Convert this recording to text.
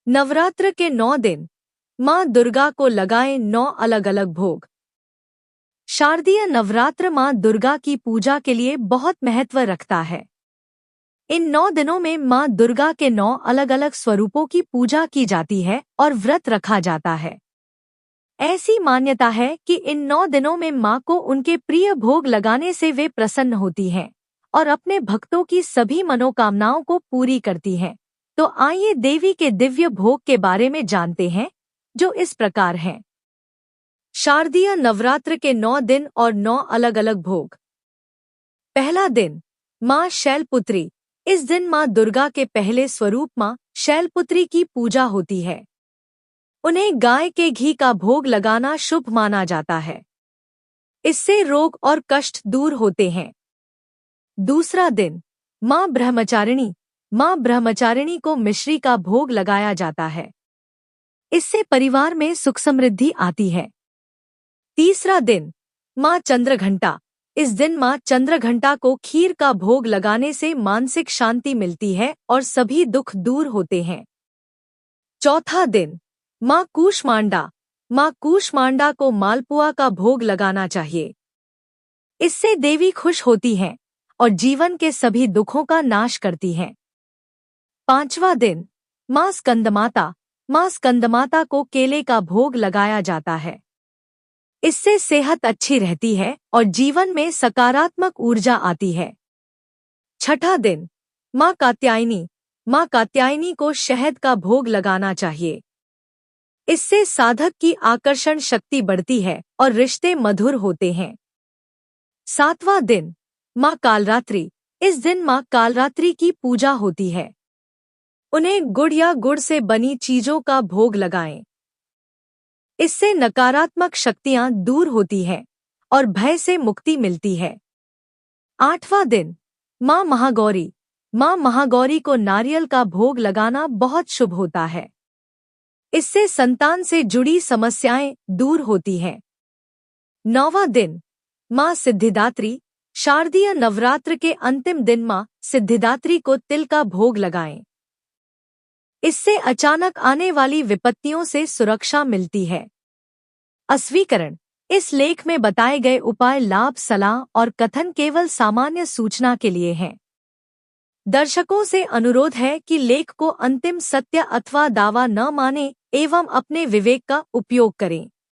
नवरात्र के 9 दिन माँ दुर्गा को लगाएं 9 अलग अलग भोग। शारदीय नवरात्र माँ दुर्गा की पूजा के लिए बहुत महत्व रखता है। इन 9 दिनों में माँ दुर्गा के 9 अलग अलग स्वरूपों की पूजा की जाती है और व्रत रखा जाता है। ऐसी मान्यता है कि इन 9 दिनों में माँ को उनके प्रिय भोग लगाने से वे प्रसन्न होती हैं और अपने भक्तों की सभी मनोकामनाओं को पूरी करती हैं। तो आइए देवी के दिव्य भोग के बारे में जानते हैं, जो इस प्रकार हैं। शारदीय नवरात्र के 9 दिन और 9 अलग अलग भोग। पहला दिन, माँ शैलपुत्री। इस दिन माँ दुर्गा के पहले स्वरूप माँ शैलपुत्री की पूजा होती है। उन्हें गाय के घी का भोग लगाना शुभ माना जाता है। इससे रोग और कष्ट दूर होते हैं। दूसरा दिन, माँ ब्रह्मचारिणी। माँ ब्रह्मचारिणी को मिश्री का भोग लगाया जाता है। इससे परिवार में सुख समृद्धि आती है। तीसरा दिन, माँ चंद्रघंटा। इस दिन माँ चंद्रघंटा को खीर का भोग लगाने से मानसिक शांति मिलती है और सभी दुख दूर होते हैं। चौथा दिन, माँ कूष्मांडा। माँ कूष्मांडा को मालपुआ का भोग लगाना चाहिए। इससे देवी खुश होती हैं और जीवन के सभी दुखों का नाश करती हैं। पांचवा दिन, माँ स्कंदमाता। माँ स्कंदमाता को केले का भोग लगाया जाता है। इससे सेहत अच्छी रहती है और जीवन में सकारात्मक ऊर्जा आती है। छठा दिन, माँ कात्यायनी। माँ कात्यायनी को शहद का भोग लगाना चाहिए। इससे साधक की आकर्षण शक्ति बढ़ती है और रिश्ते मधुर होते हैं। सातवां दिन, माँ कालरात्रि। इस दिन माँ कालरात्रि की पूजा होती है। उन्हें गुड़ या गुड़ से बनी चीजों का भोग लगाएं। इससे नकारात्मक शक्तियां दूर होती हैं और भय से मुक्ति मिलती है। आठवां दिन, माँ महागौरी। माँ महागौरी को नारियल का भोग लगाना बहुत शुभ होता है। इससे संतान से जुड़ी समस्याएं दूर होती हैं। नौवां दिन, माँ सिद्धिदात्री। शारदीय नवरात्र के अंतिम दिन माँ सिद्धिदात्री को तिल का भोग लगाएं। इससे अचानक आने वाली विपत्तियों से सुरक्षा मिलती है। अस्वीकरण। इस लेख में बताए गए उपाय लाभ, सलाह और कथन केवल सामान्य सूचना के लिए हैं। दर्शकों से अनुरोध है कि लेख को अंतिम सत्य अथवा दावा न माने एवं अपने विवेक का उपयोग करें।